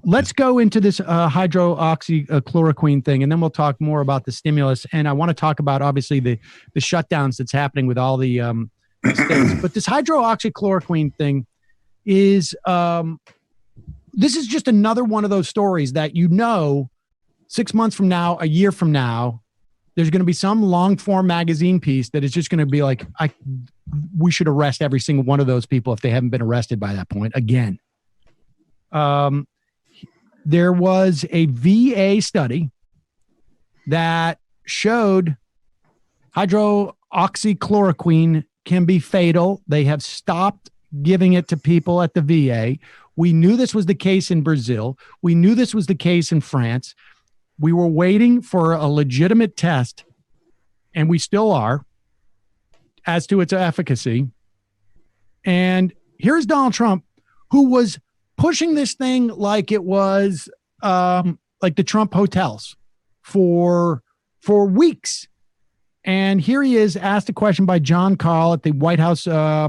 Let's go into this hydroxychloroquine thing, and then we'll talk more about the stimulus. And I want to talk about, obviously, the shutdowns that's happening with all the states. But this hydroxychloroquine thing is this is just another one of those stories that 6 months from now, a year from now, there's going to be some long-form magazine piece that is just going to be like, we should arrest every single one of those people if they haven't been arrested by that point again. There was a VA study that showed hydroxychloroquine can be fatal. They have stopped giving it to people at the VA. We knew this was the case in Brazil. We knew this was the case in France. We were waiting for a legitimate test, and we still are, as to its efficacy. And here's Donald Trump, who was pushing this thing like it was like the Trump hotels for weeks. And here he is, asked a question by John Carl at the White House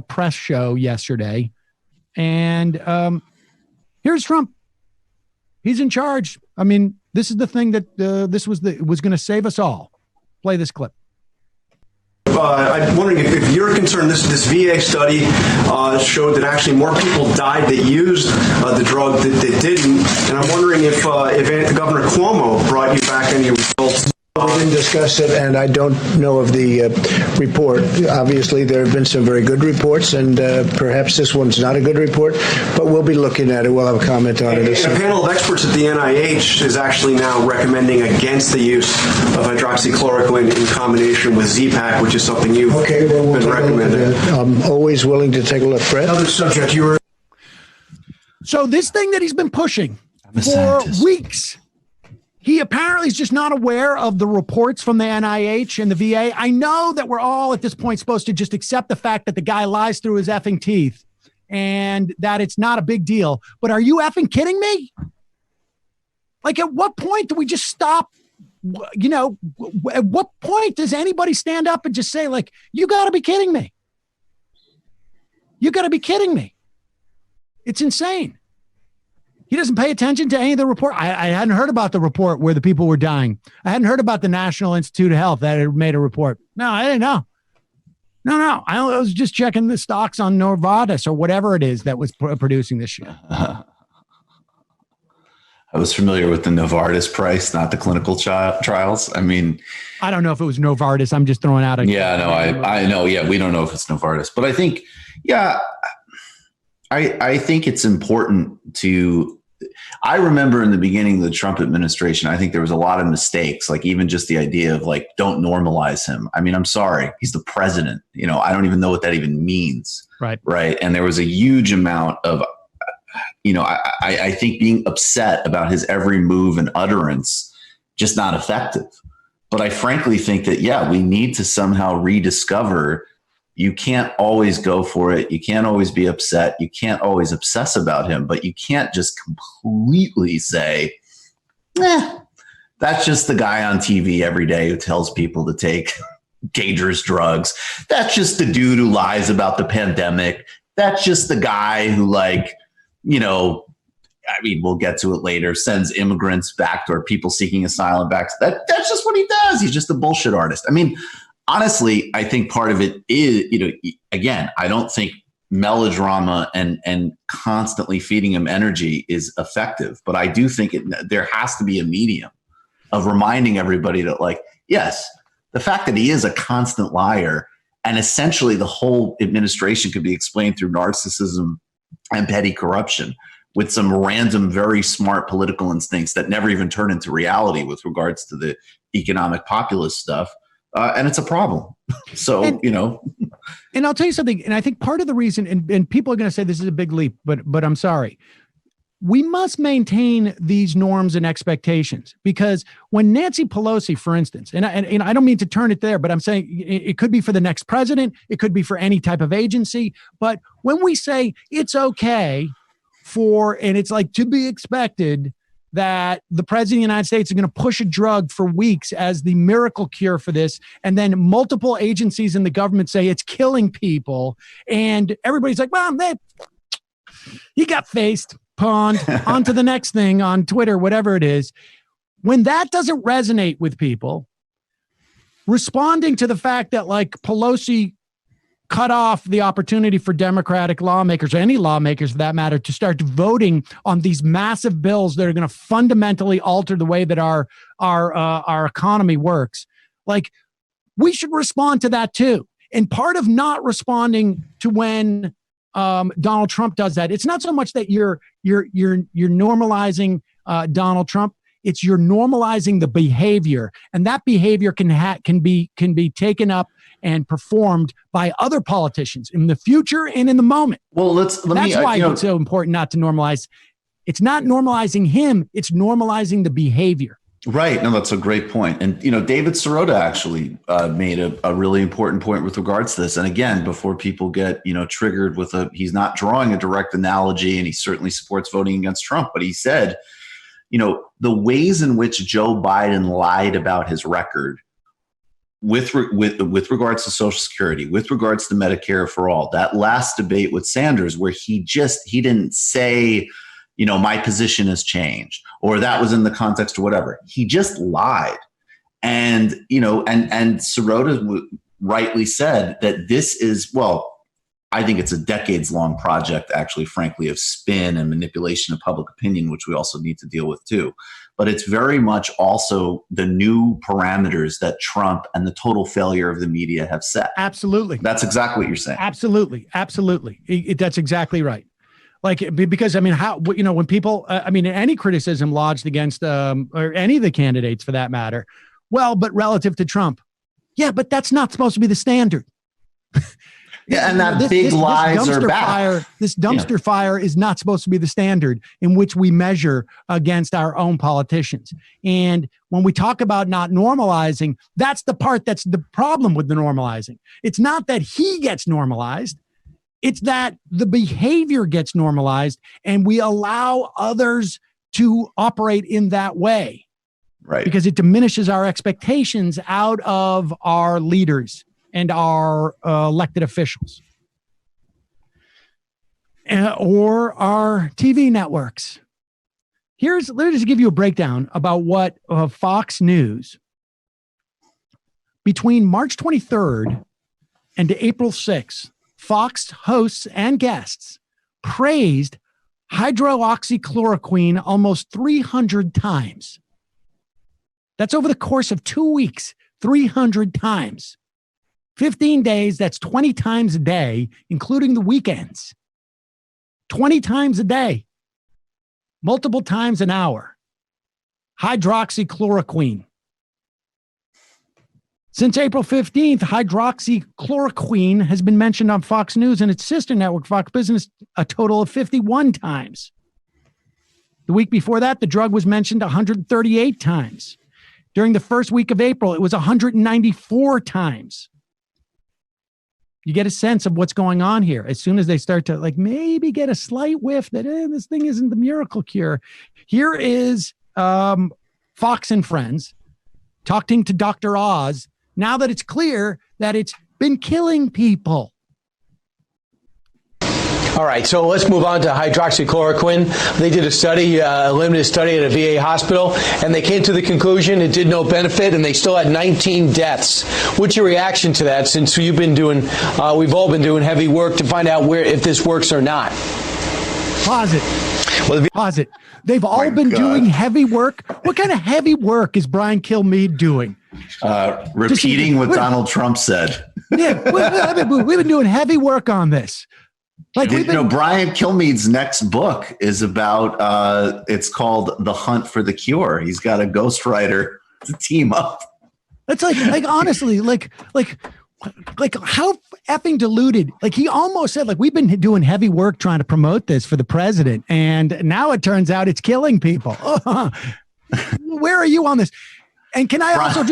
press show yesterday. And here's Trump. He's in charge. I mean, this is the thing that was going to save us all. Play this clip. I'm wondering if you're concerned, this VA study showed that actually more people died that used the drug that didn't. And I'm wondering if Governor Cuomo brought you back any results. We didn't discuss it, and I don't know of the report. Obviously, there have been some very good reports, and perhaps this one's not a good report, but we'll be looking at it. We'll have a comment on it. A panel of experts at the NIH is actually now recommending against the use of hydroxychloroquine in combination with Z-Pak, which is something you've been recommending. I'm always willing to take a look. Fred? Another subject you were... So this thing that he's been pushing for weeks... He apparently is just not aware of the reports from the NIH and the VA. I know that we're all at this point supposed to just accept the fact that the guy lies through his effing teeth and that it's not a big deal. But are you effing kidding me? Like, at what point do we just stop? At what point does anybody stand up and just say, like, you got to be kidding me? You got to be kidding me. It's insane. He doesn't pay attention to any of the report. I hadn't heard about the report where the people were dying. I hadn't heard about the National Institute of Health that had made a report. No, I didn't know. No. I was just checking the stocks on Novartis or whatever it is that was producing this shit. I was familiar with the Novartis price, not the clinical trials. I mean, I don't know if it was Novartis. I'm just throwing out a... Yeah, no, I know. Yeah, we don't know if it's Novartis. But I think, I think it's important to... I remember in the beginning of the Trump administration, I think there was a lot of mistakes, like even just the idea of like, don't normalize him. I mean, I'm sorry. He's the president. I don't even know what that even means. Right. Right. And there was a huge amount of, I think being upset about his every move and utterance, just not effective. But I frankly think that, we need to somehow rediscover. You can't always go for it. You can't always be upset. You can't always obsess about him, but you can't just completely say, that's just the guy on TV every day who tells people to take dangerous drugs. That's just the dude who lies about the pandemic. That's just the guy who we'll get to it later, sends immigrants back or people seeking asylum back. That's just what he does. He's just a bullshit artist. I mean, honestly, I think part of it is, again, I don't think melodrama and constantly feeding him energy is effective, but I do think there has to be a medium of reminding everybody that, like, yes, the fact that he is a constant liar and essentially the whole administration could be explained through narcissism and petty corruption with some random, very smart political instincts that never even turn into reality with regards to the economic populist stuff. And it's a problem. So, And I'll tell you something. And I think part of the reason, and people are going to say this is a big leap, but I'm sorry. We must maintain these norms and expectations, because when Nancy Pelosi, for instance, and I don't mean to turn it there, but I'm saying it could be for the next president. It could be for any type of agency. But when we say it's okay and it's like to be expected that the president of the United States is going to push a drug for weeks as the miracle cure for this. And then multiple agencies in the government say it's killing people. And everybody's like, well, he got faced, pawned, on to the next thing on Twitter, whatever it is. When that doesn't resonate with people, responding to the fact that like Pelosi cut off the opportunity for Democratic lawmakers, or any lawmakers for that matter, to start voting on these massive bills that are going to fundamentally alter the way that our economy works. Like, we should respond to that too. And part of not responding to when Donald Trump does that, it's not so much that you're normalizing Donald Trump. It's you're normalizing the behavior, and that behavior can be taken up and performed by other politicians in the future and in the moment. Well, that's why it's so important not to normalize. It's not normalizing him; it's normalizing the behavior. Right. No, that's a great point. And, David Sirota actually made a really important point with regards to this. And again, before people get, triggered with he's not drawing a direct analogy, and he certainly supports voting against Trump. But he said, the ways in which Joe Biden lied about his record with regards to Social Security, with regards to Medicare for all, that last debate with Sanders, where he didn't say, my position has changed, or that was in the context or whatever. He just lied. And, and Sirota rightly said that this is, I think it's a decades-long project, actually, frankly, of spin and manipulation of public opinion, which we also need to deal with too. But it's very much also the new parameters that Trump and the total failure of the media have set. Absolutely. That's exactly what you're saying. Absolutely. That's exactly right. Like, because when people, any criticism lodged against, or any of the candidates for that matter, but relative to Trump, but that's not supposed to be the standard. Yeah, and that big lies are back. This dumpster fire is not supposed to be the standard in which we measure against our own politicians. And when we talk about not normalizing, that's the part that's the problem with the normalizing. It's not that he gets normalized. It's that the behavior gets normalized and we allow others to operate in that way. Right. Because it diminishes our expectations out of our leaders and our elected officials, or our TV networks. Let me just give you a breakdown about what Fox News, between March 23rd and April 6th, Fox hosts and guests praised hydroxychloroquine almost 300 times. That's over the course of 2 weeks, 300 times. 15 days, that's 20 times a day, including the weekends. 20 times a day, multiple times an hour. Hydroxychloroquine. Since April 15th, hydroxychloroquine has been mentioned on Fox News and its sister network, Fox Business, a total of 51 times. The week before that, the drug was mentioned 138 times. During the first week of April, it was 194 times. You get a sense of what's going on here. As soon as they start to maybe get a slight whiff that this thing isn't the miracle cure. Here is Fox and Friends talking to Dr. Oz now that it's clear that it's been killing people. All right, so let's move on to hydroxychloroquine. They did a study, a limited study at a VA hospital, and they came to the conclusion it did no benefit, and they still had 19 deaths. What's your reaction to that, since we've all been doing heavy work to find out if this works or not? Pause it. Pause it. They've all been doing heavy work. What kind of heavy work is Brian Kilmeade doing? Repeating what Donald Trump said. Yeah, we've been doing heavy work on this. Brian Kilmeade's next book is about, it's called The Hunt for the Cure. He's got a ghostwriter to team up. It's honestly, how effing deluded. He almost said, we've been doing heavy work trying to promote this for the president. And now it turns out it's killing people. Where are you on this? And can I also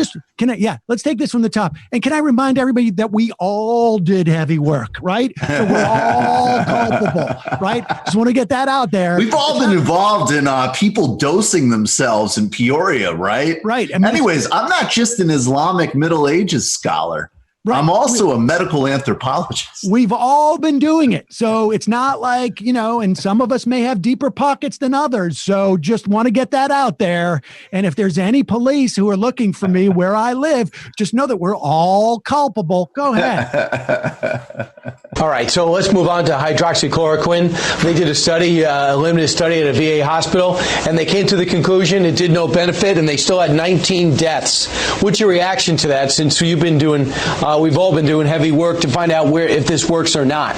let's take this from the top. And can I remind everybody that we all did heavy work, right? So we're all culpable, right? Just want to get that out there. We've all been involved in people dosing themselves in Peoria, right? Right. Anyways, I'm not just an Islamic Middle Ages scholar. Right. I'm also a medical anthropologist. We've all been doing it. So it's not like, and some of us may have deeper pockets than others. So just want to get that out there. And if there's any police who are looking for me where I live, just know that we're all culpable. Go ahead. All right, so let's move on to hydroxychloroquine. They did a study, a limited study at a VA hospital, and they came to the conclusion it did no benefit, and they still had 19 deaths. What's your reaction to that, since you've been doing, we've all been doing heavy work to find out if this works or not?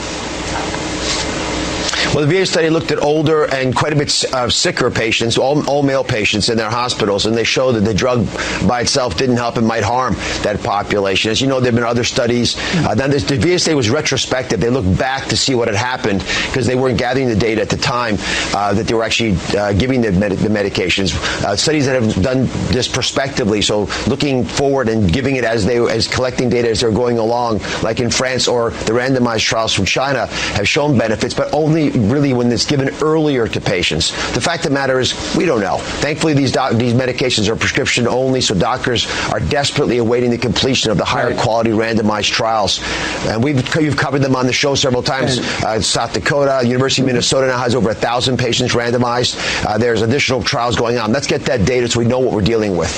Well, the VA study looked at older and quite a bit sicker patients, all male patients in their hospitals, and they showed that the drug by itself didn't help and might harm that population. As you know, there have been other studies. Then the VA study was retrospective. They looked back to see what had happened because they weren't gathering the data at the time that they were actually giving the medications. Studies that have done this prospectively, so looking forward and giving it as collecting data as they're going along, like in France or the randomized trials from China, have shown benefits, but only really when it's given earlier to patients. The fact of the matter is, we don't know. Thankfully, these medications are prescription only, so doctors are desperately awaiting the completion of the higher quality randomized trials. And you've covered them on the show several times. South Dakota, University of Minnesota now has over 1,000 patients randomized. There's additional trials going on. Let's get that data so we know what we're dealing with.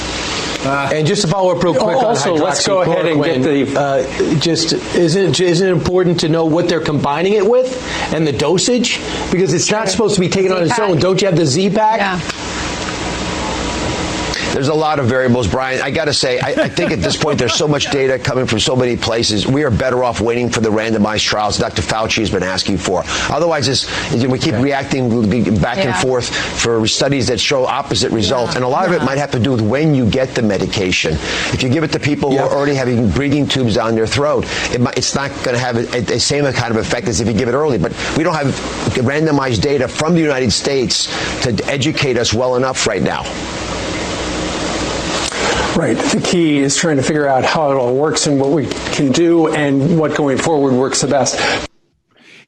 And just to follow up real quick also, let's go ahead and get isn't it important to know what they're combining it with and the dosage? Because it's not supposed to be taken on its own. Don't you have the Z-Pack? Yeah. There's a lot of variables, Brian. I got to say, I think at this point there's so much data coming from so many places. We are better off waiting for the randomized trials Dr. Fauci has been asking for. Otherwise, we keep reacting back and forth for studies that show opposite results. And a lot of it might have to do with when you get the medication. If you give it to people who are already having breathing tubes down their throat, it's not going to have the same kind of effect as if you give it early. But we don't have randomized data from the United States to educate us well enough right now. Right. The key is trying to figure out how it all works and what we can do and what going forward works the best.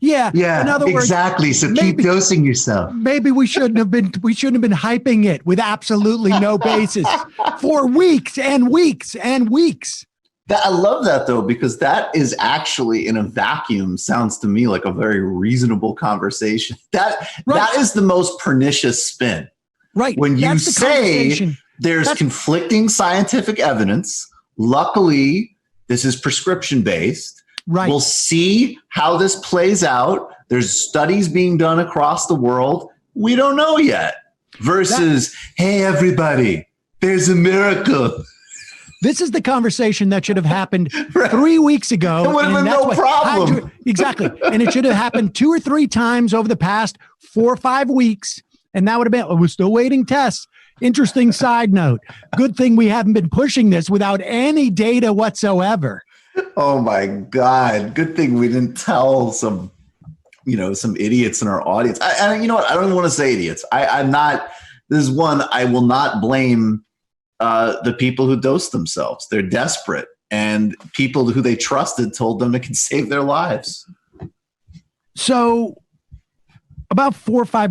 Yeah. In other words, exactly. So keep dosing yourself. Maybe we shouldn't have been hyping it with absolutely no basis for weeks and weeks and weeks. I love that, though, because that is actually, in a vacuum, sounds to me like a very reasonable conversation. That is the most pernicious spin. Right. When you say there's conflicting scientific evidence, luckily, this is prescription-based. Right. We'll see how this plays out. There's studies being done across the world. We don't know yet. Versus, hey, everybody, there's a miracle. This is the conversation that should have happened 3 weeks ago. It would have been no problem. Exactly. And it should have happened 2 or 3 times over the past 4 or 5 weeks. And that would have been, we're still waiting tests. Interesting side note. Good thing we haven't been pushing this without any data whatsoever. Oh my God. Good thing we didn't tell some idiots in our audience. You know what? I don't even want to say idiots. I'm not, this is one, I will not blame the people who dose themselves. They're desperate. And people who they trusted told them it can save their lives. So about 4 or 5 weeks